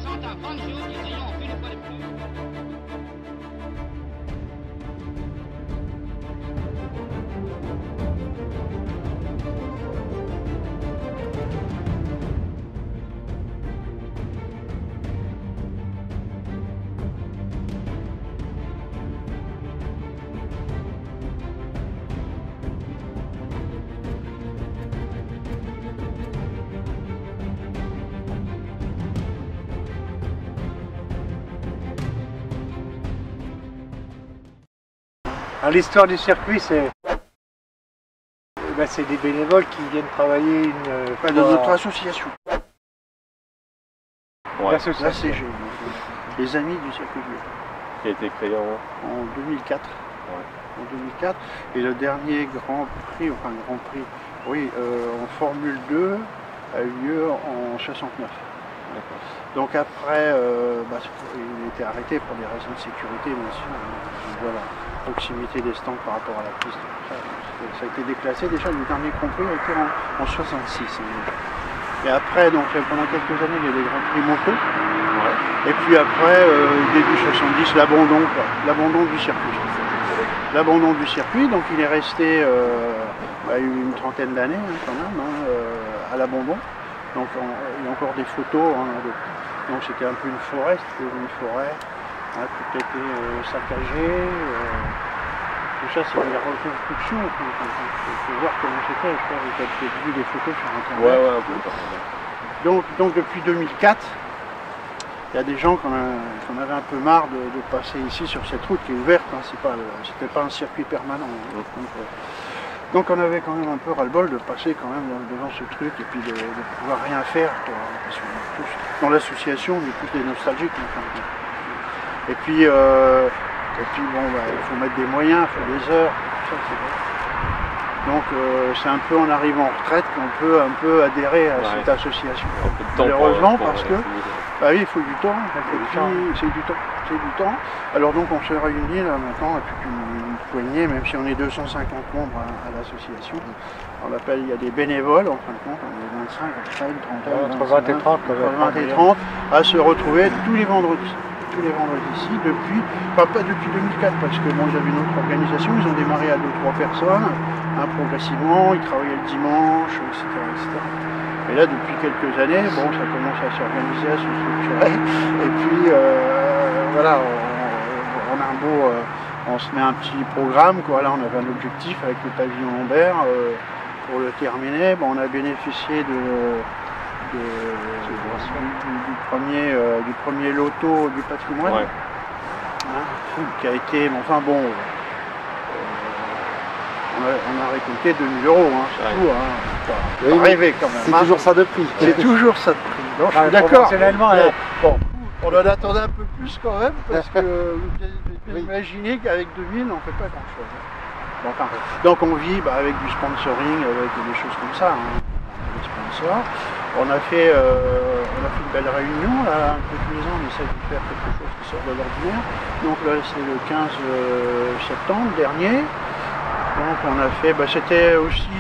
Argent à Fangio qui triomphe une fois de plus. L'histoire du circuit, c'est des bénévoles qui viennent travailler de notre association. Ouais. L'association. Les Amis du circuit bleu. Qui a été créé En 2004. Ouais. En 2004. Et le dernier Grand Prix, oui, en Formule 2 a eu lieu en 69. Donc après, il était arrêté pour des raisons de sécurité, bien sûr. Voilà, proximité des stands par rapport à la piste. Ça a été déclassé. Déjà, le dernier Grand Prix a été en 66. Et après, donc pendant quelques années, il y a des Grands Prix moto. Ouais. Et puis après, début 70, l'abandon du circuit. L'abandon du circuit, donc il est resté une trentaine d'années quand même à l'abandon. Donc il y a encore des photos, donc c'était un peu une forêt, tout a été saccagé. Tout ça c'est la reconstruction, il faut voir comment c'était, je crois que vous avez peut-être vu des photos sur internet. Ouais, un peu. Donc depuis 2004, il y a des gens qu'on avait un peu marre de passer ici sur cette route qui est ouverte, c'était pas un circuit permanent. Donc on avait quand même un peu ras-le-bol de passer quand même devant ce truc et puis de pouvoir rien faire, quoi, parce qu'on est tous, dans l'association, on est tous des nostalgiques. Et puis bon, il faut mettre des moyens, il faut des heures, tout ça, c'est vrai. Donc c'est un peu en arrivant en retraite qu'on peut un peu adhérer à cette association. Malheureusement parce que oui, il faut du temps, c'est du temps. Alors donc on se réunit là maintenant avec une poignée, même si on est 250 membres à l'association. Il y a des bénévoles en fin de compte, on est 25, à peu près, une trentaine, entre 20 et 30, entre 20 et 30, à se retrouver tous les vendredis. Tous les vendredis ici, pas depuis 2004 parce que bon, ils avaient une autre organisation, ils ont démarré à 2-3 personnes, progressivement, ils travaillaient le dimanche, etc., etc. Et là depuis quelques années, bon, ça commence à s'organiser, à se structurer, et puis voilà, on a un beau, on se met un petit programme, quoi. Là on avait un objectif avec le pavillon Lambert, pour le terminer, bon, on a bénéficié du premier loto du patrimoine, qui a été, enfin bon, on a récolté 2000 €, c'est tout, faut pas rêver quand même. C'est toujours ça de prix. C'est toujours ça de prix. Donc, je suis d'accord. Proportionnellement, bon, on en attendait un peu plus quand même, parce que vous imaginez qu'avec 2000, on ne fait pas grand chose. Donc on vit avec du sponsoring, avec des choses comme ça. Des sponsors. On a fait une belle réunion, là, un peu tous les ans, on essaie de faire quelque chose qui sort de l'ordinaire. Donc là, c'est le 15 septembre dernier. Donc on a fait, c'était aussi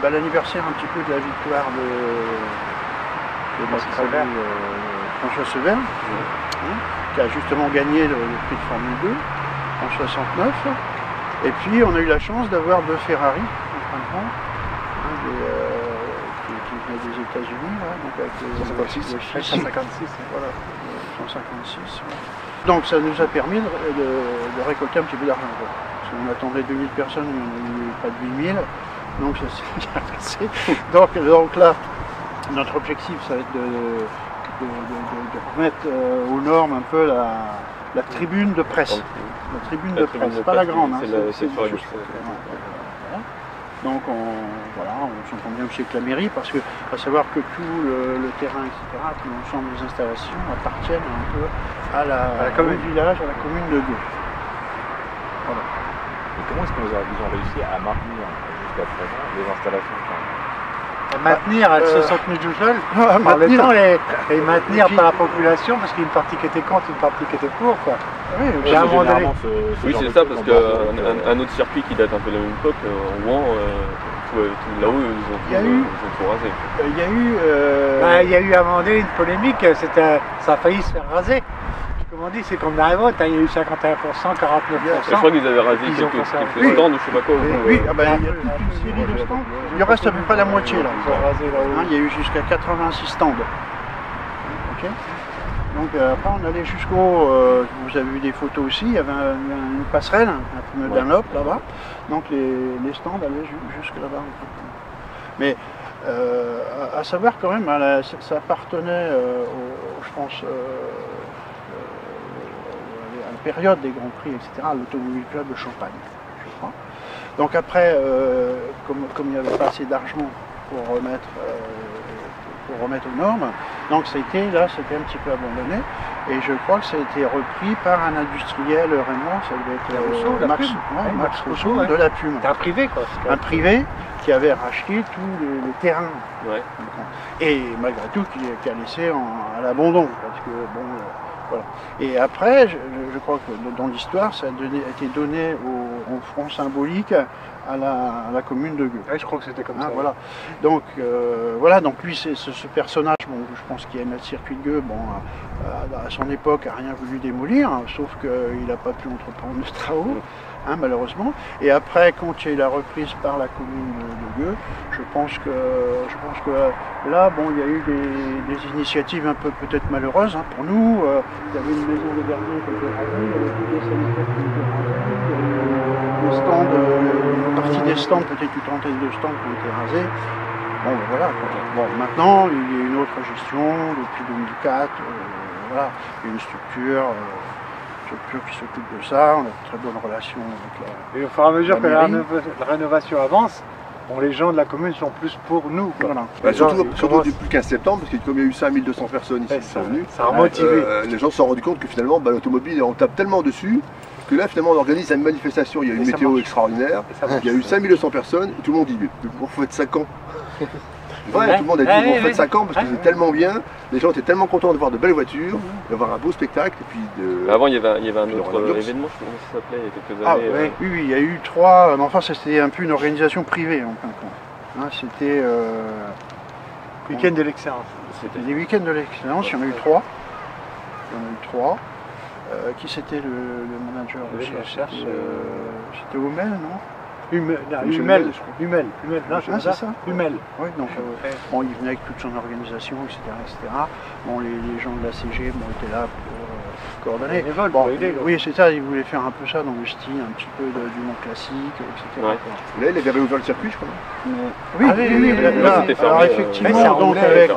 l'anniversaire un petit peu de la victoire de François Sever, qui a justement gagné le prix de Formule 2 en 69. Et puis on a eu la chance d'avoir deux Ferrari, en fin de compte, qui venaient des États-Unis, donc avec les 156. Voilà, 156. Donc ça nous a permis de récolter un petit peu d'argent. Parce qu'on attendait 2000 personnes, il n'y en a eu pas de 8000, donc ça s'est bien passé. Donc là, notre objectif, ça va être de remettre aux normes un peu la tribune de presse. La tribune de presse, pas la grande. C'est sur la gauche. Donc on s'entend bien aussi avec la mairie, parce que à savoir que tout le terrain, etc., tout l'ensemble des installations appartiennent un peu à la commune du village, à la commune de Gueux. Voilà. Et comment est-ce que vous ont réussi à maintenir jusqu'à présent les installations? À maintenir, elles se sont tenues tout seules par le temps et maintenir par la population, parce qu'il y a une partie qui était contre, une partie qui était pour, quoi. Oui, et à un moment donné. Oui, c'est ça, parce qu'un autre circuit qui date un peu de la même époque, Rouen, là-haut, ils ont tout rasé. Il y a eu... Il y a eu à un moment donné une polémique, ça a failli se faire raser. Comme on dit, c'est comme la révolte, il y a eu 51%, 49%. Je crois qu'ils avaient rasé quelques stands ou je sais pas quoi. Oui, il y a toute une série de stands. Il reste à peu près la moitié là. Il y a eu jusqu'à 86 stands. Okay. Donc après on allait jusqu'au, vous avez vu des photos aussi, il y avait une passerelle, un pneu Dunlop là-bas. Donc les stands allaient jusque là-bas. Mais à savoir quand même, ça appartenait, je pense, à la période des Grands Prix, etc., à l'Automobile Club de Champagne, je crois. Donc après, comme il n'y avait pas assez d'argent pour remettre aux normes, donc c'était un petit peu abandonné. Et je crois que ça a été repris par un industriel rémois, ça devait être Max Rousseau de la Pume. C'était un privé quoi. Un privé qui avait racheté tous les terrains. Ouais. Et malgré tout qui a laissé à l'abandon. Parce que bon, voilà. Et après, je crois que dans l'histoire, ça a été donné au front symbolique à la commune de Gueux. Oui, je crois que c'était comme ça. Voilà. Donc, voilà, donc lui, c'est ce personnage, bon, je pense qu'il aimait le circuit de Gueux, bon, à son époque, n'a rien voulu démolir, hein, sauf qu'il n'a pas pu entreprendre de travaux, hein, malheureusement. Et après, quand il a reprise par la commune de Gueux, je pense que là, bon, il y a eu des initiatives un peu peut-être malheureuses, hein, pour nous. Il y avait une maison de gardien qui était rasée, il y avait tous les sanitaires qui étaient rasés, des stands, une partie des stands, peut-être une trentaine de stands qui ont été rasés. Bon, ben voilà. Bon, maintenant, il y a une autre gestion depuis 2004. Voilà, il y a une structure qui s'occupe de ça. On a de très bonnes relations avec la. Et au fur et à mesure que la rénovation avance, bon, les gens de la commune sont plus pour nous. Voilà. Bah, surtout depuis le 15 septembre, parce que comme il y a eu 5200 personnes ici qui sont venues, ça a motivé. Les gens se sont rendus compte que finalement l'automobile, on tape tellement dessus que là finalement on organise une manifestation, il y a eu une météo extraordinaire, il y a eu 5200 personnes, et tout le monde dit vous faites ça quand? Ouais, tout le monde a dit vous faites ça quand parce que c'était tellement bien, les gens étaient tellement contents de voir de belles voitures, d'avoir un beau spectacle. Et puis avant il y avait un autre événement, je sais pas comment ça s'appelait, il y a quelques années. Oui, il y a eu 3, mais enfin c'était un peu une organisation privée en fin de compte. Hein, c'était week-end de l'excellence. C'était des week-ends de l'excellence, il y en a eu 3. Qui c'était le manager aussi? C'était Hummel, non? Hummel, non, c'est ça. Hummel. Oui, donc bon, il venait avec toute son organisation, etc. Bon, les gens de la CG étaient là pour coordonner. Bon, oui, c'est ça, ils voulaient faire un peu ça dans le style un petit peu du monde classique, etc. Là, il avait ouvert le circuit, je crois. Oui, là, alors effectivement, donc avec,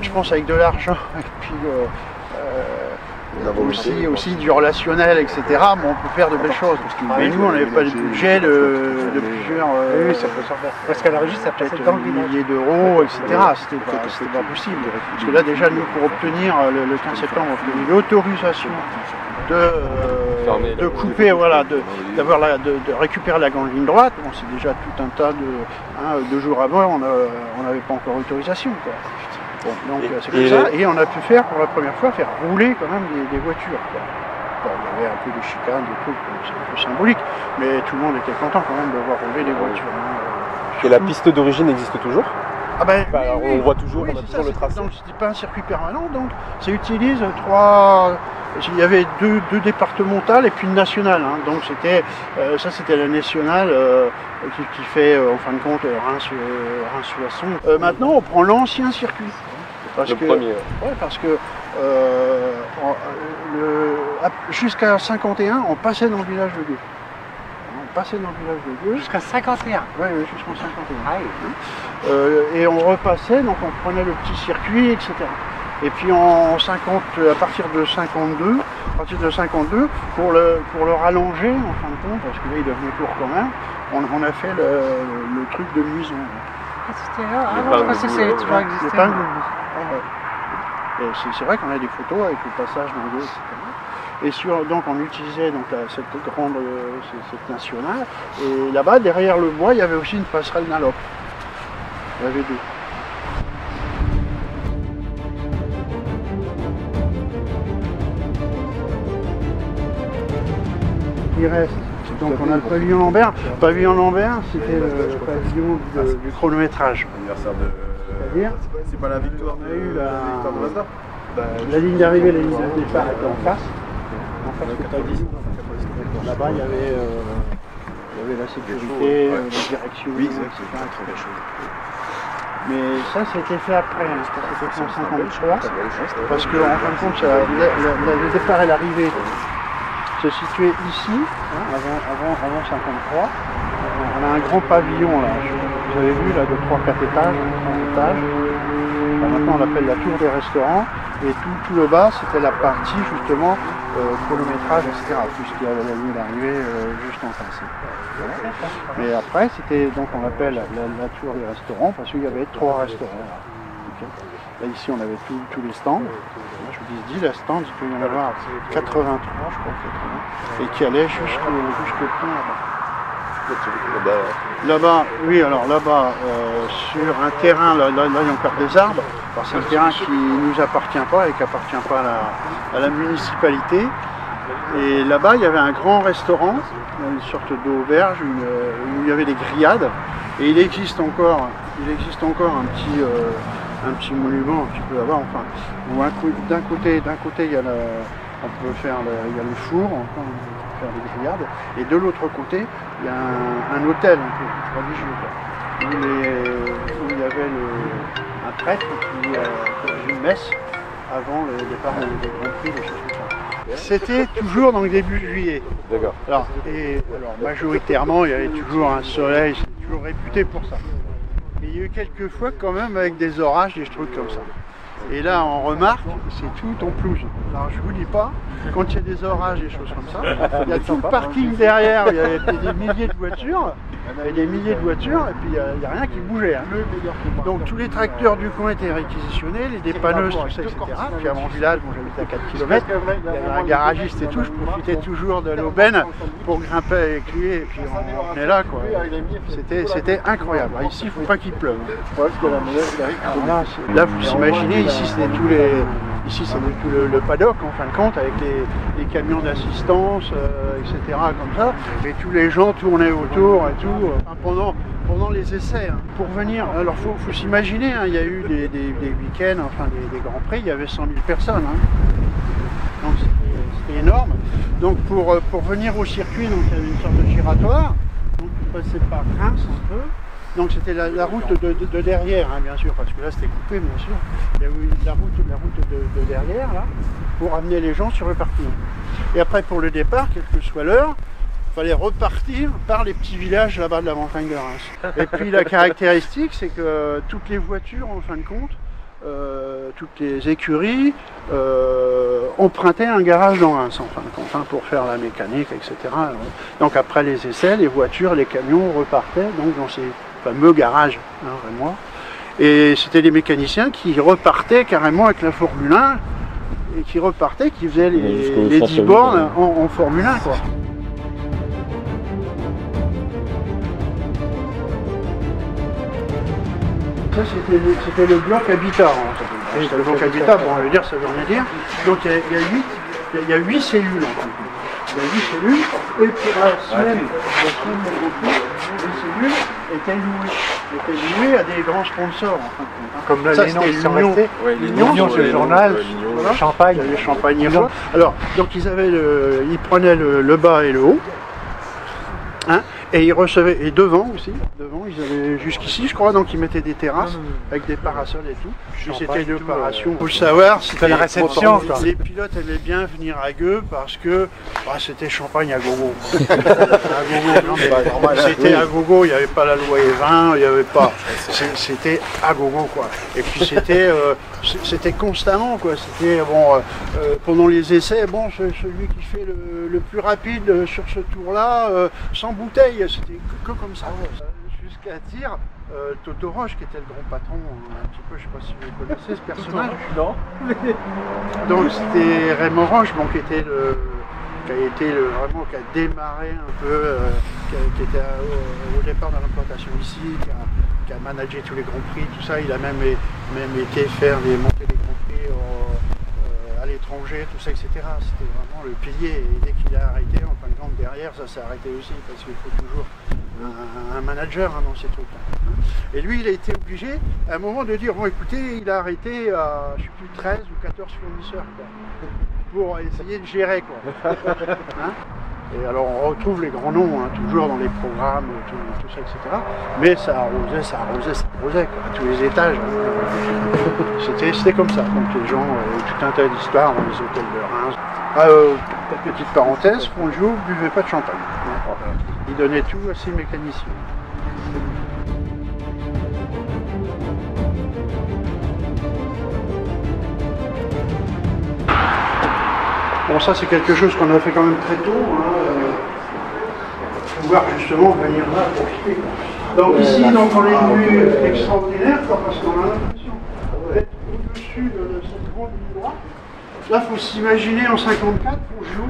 je pense avec de l'argent, et puis aussi du relationnel, etc. Bon, on peut faire de belles choses. Mais nous, on n'avait pas le budget de plusieurs. Oui, ça peut s'en faire. Parce qu'à l'origine, ça peut être dans milliers d'euros, etc. C'était pas possible. Parce que là, déjà, nous, pour obtenir le 15 septembre, on a obtenu l'autorisation de couper, voilà, de récupérer la grande ligne droite. Bon, c'est déjà tout un tas de 2 jours avant, on n'avait pas encore autorisation, quoi. Bon, donc c'est comme ça, et on a pu faire pour la première fois rouler quand même des voitures, quoi. Bon, il y avait un peu de chicanes, des trucs, c'est un peu symbolique, mais tout le monde était content quand même de voir rouler des voitures. Et la piste d'origine existe toujours? Ah ben, on voit toujours, oui, on a toujours le tracé. Donc c'était pas un circuit permanent, donc ça utilise 3. Il y avait deux départementales et puis une nationale. Hein, donc c'était ça, c'était la nationale qui fait en fin de compte Reims-Soissons. Maintenant, on prend l'ancien circuit. Parce que jusqu'à 51, on passait dans le village de Gueux. Jusqu'à 51. Oui, jusqu'en 51. Et on repassait, donc on prenait le petit circuit, etc. Et puis à partir de 52, pour le rallonger, en fin de compte, parce que là il devenait court quand même, on a fait le truc de Muison. Ah, c'était là. Je pensais que ça avait toujours existé. C'est vrai qu'on a des photos avec le passage dans Gueux, etc. Et donc on utilisait cette nationale, et là-bas, derrière le bois, il y avait aussi une passerelle Dunlop. Il y avait 2. Il reste Donc on a le pavillon Lambert. Le pavillon Lambert, c'était le pavillon du chronométrage. C'est-à-dire, c'est pas la victoire on a eu de Mazda. la ligne d'arrivée, la ligne de départ était en face. En face du pavillon. Là-bas, il y avait la sécurité, la direction, etc. Mais ça, c'était fait après, hein. C'était fait en 53, parce que en fin de compte, le départ et l'arrivée se situaient ici, hein, avant 53. On a un grand pavillon là, vous avez vu là, de 3-4 étages, 5 étages. Maintenant on l'appelle la tour des restaurants, et tout le bas c'était la partie justement chronométrage, etc. Puisqu'il y avait la ligne d'arrivée juste en face. Mais après c'était, donc on l'appelle la tour des restaurants parce qu'il y avait 3 restaurants. Là. Okay. Là ici on avait tous les stands. Là, je vous dis 10 stands, il peut y en avoir 83 je crois, 80, et qui allaient jusqu'au point là-bas. Là-bas, oui, alors là-bas, sur un terrain, là il y a encore des arbres, c'est un terrain qui ne nous appartient pas et qui appartient pas à la municipalité. Et là-bas, il y avait un grand restaurant, une sorte d'auberge, où il y avait des grillades. Et il existe encore un petit monument un petit peu là-bas, enfin, où d'un côté il y a on peut faire il y a le four, on peut faire des grillades, et de l'autre côté il y a un hôtel un peu religieux, où il y avait un prêtre qui faisait une messe avant le départ des Grands Prix, des choses comme ça. C'était toujours dans le début juillet. D'accord. Alors majoritairement il y avait toujours un soleil, c'est toujours réputé pour ça. Mais il y a eu quelques fois quand même avec des orages, des trucs comme ça. Et là, on remarque, c'est tout en pelouse. Alors, je vous dis pas, quand il y a des orages, des choses comme ça, il y a tout le parking derrière, il y a des milliers de voitures, et puis il n'y a rien qui bougeait. Hein. Donc, tous les tracteurs du coin étaient réquisitionnés, les dépanneuses, tout ça, etc. Puis à mon village, moi j'habitais à 4 km, il y avait un garagiste et tout, je profitais toujours de l'aubaine pour grimper avec lui, et puis on venait là, quoi. C'était incroyable. Alors, ici, il ne faut pas qu'il pleuve. Là, vous imaginez, ici c'était tout le paddock en fin de compte avec les camions d'assistance, etc. comme ça. Et tous les gens tournaient autour et tout pendant les essais. Hein. Pour venir, alors faut s'imaginer, hein, il y a eu des week-ends, enfin des grands prix, il y avait 100 000 personnes. Hein. Donc c'était énorme. Donc pour venir au circuit, donc, il y avait une sorte de giratoire. Donc on passait par Reims un peu. Donc c'était la route de derrière, hein, bien sûr, parce que là c'était coupé, bien sûr. Il y a eu la route de derrière, là, pour amener les gens sur le parking. Et après, pour le départ, quelle que soit l'heure, il fallait repartir par les petits villages là-bas de la montagne de Reims. Et puis la caractéristique, c'est que toutes les voitures, en fin de compte, toutes les écuries empruntaient un garage dans Reims, en fin de compte, hein, pour faire la mécanique, etc. Donc après les essais, les voitures, les camions repartaient donc dans ces fameux garages, hein, vraiment. Et c'était les mécaniciens qui repartaient carrément avec la Formule 1 et qui faisaient les 10 bornes en Formule 1, quoi. Ça c'était le bloc habitat. Hein. Le bloc habitat, bon, on veut dire, ça veut rien dire. Donc il y a 8 cellules en fait. Il y a 8 cellules, et pour la semaine les cellules étaient louées à des grands sponsors. En fin de compte, hein. Comme là, l'Union, c'est le journal, voilà. Champagne. Il y avait Champagne et Rouen. Alors, donc ils prenaient le bas et le haut. Hein, et ils recevaient, et devant aussi, ils avaient jusqu'ici je crois, donc ils mettaient des terrasses avec des parasols et tout. Et c'était une opération. Il faut le savoir, c'était la réception. Les pilotes aimaient bien venir à Gueux parce que c'était champagne à gogo. C'était à gogo, il n'y avait pas la loi E20, il n'y avait pas. C'était à gogo quoi. Et puis c'était constamment quoi. C'était bon pendant les essais, bon celui qui fait le plus rapide sur ce tour-là, sans bouteille, c'était que comme ça. Jusqu'à dire Toto Roche, qui était le grand patron, un petit peu, je ne sais pas si vous connaissez ce personnage. Non. Donc c'était Raymond Roche, bon, qui a démarré un peu, qui était au départ de l'implantation ici, qui a managé tous les grands prix, tout ça. Il a même été monter les grands prix à à l'étranger, tout ça, etc. C'était vraiment le pilier. Et dès qu'il a arrêté, en fin de compte, derrière, ça s'est arrêté aussi, parce qu'il faut toujours un manager dans ces trucs-là. Et lui, il a été obligé, à un moment, de dire, bon, écoutez, il a arrêté à, je sais plus, 13 ou 14 fournisseurs, quoi, pour essayer de gérer, quoi. Hein. Et alors, on retrouve les grands noms, hein, toujours dans les programmes, tout ça, etc. Mais ça arrosait, quoi, à tous les étages. C'était comme ça. Donc les gens, tout un tas d'histoires dans les hôtels de Reims. Petite parenthèse, Fronjou ne buvait pas de champagne. Il donnait tout à ses mécaniciens. Bon, ça c'est quelque chose qu'on a fait quand même très tôt, pouvoir justement venir là profiter. Donc ici, donc, on est venu extraordinaire, parce qu'on a l'impression d'être au-dessus de cette grande ligne droite. Là, il faut s'imaginer en 54, Fronjou,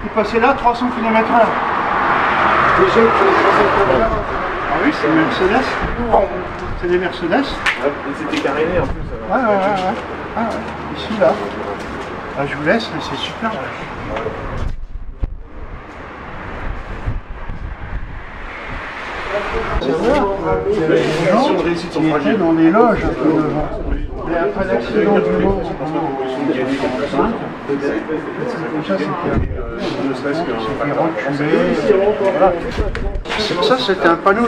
qui passait là 300 km/h. Ah oui, c'est une Mercedes. C'est des Mercedes. C'était caréné en plus. Ouais. Ici, là. Ah, je vous laisse, mais c'est super. Il y avait des gens qui étaient dans les loges un peu devant. Mais après l'accident du Mans, ça c'était un panneau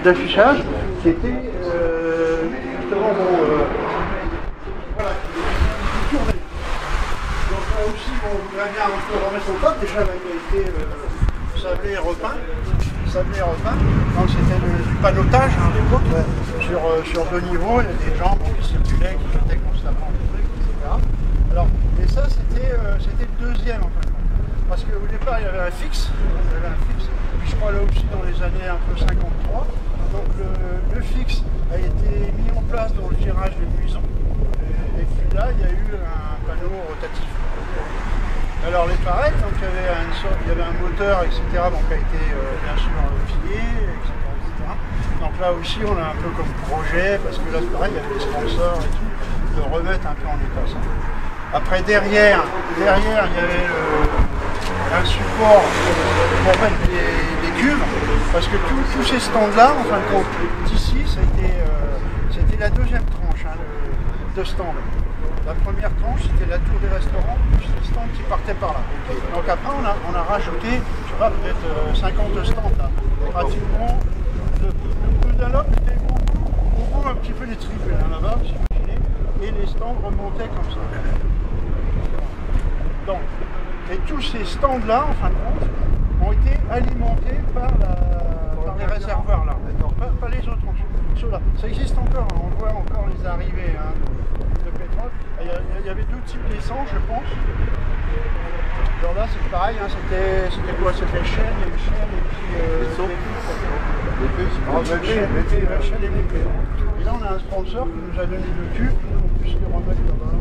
d'affichage qui était justement aussi, on voudrait bien un peu remettre au top. Déjà, il a été sablé et repeint. Donc, c'était du panotage à l'époque. Sur deux niveaux, il y a des gens qui circulaient, qui jetaient constamment des trucs, etc. Alors, et ça, c'était le deuxième, en fait. Parce qu'au départ, il y avait un fixe. Puis, je crois là aussi dans les années un peu 53. Donc, le fixe a été mis en place dans le tirage des Buisons. Et puis là, il y a eu un panneau rotatif. Alors les pareils, donc il y avait un moteur, etc. Donc qui a été bien sûr filé, etc., etc. Donc là aussi on a un peu comme projet, parce que là c'est pareil, il y avait des sponsors et tout, de remettre un peu en état ça. Après derrière il y avait un support pour mettre des cuves, parce que tous ces stands-là, en fin de compte, d'ici, c'était la deuxième tranche de stand. La première tranche, c'était la tour des restaurants, plus les stands qui partaient par là. Donc après, on a rajouté, je sais pas, peut-être 50 stands là. Pratiquement, le peu d'un lot était beaucoup un petit peu des tribunes là-bas, vous imaginez, et les stands remontaient comme ça. Donc, et tous ces stands-là, en fin de compte, ont été alimentés par les réservoirs là. Pas les autres, ceux-là. Ça existe encore, hein. On voit encore les arrivées. Hein, de pétrole. Il y avait deux types d'essence, je pense. Alors là, c'est pareil, hein, c'était quoi? C'était Shell, il y a eu Shell et puis BP. Et là, on a un sponsor qui nous a donné le tube, on puisse les remettre là-bas.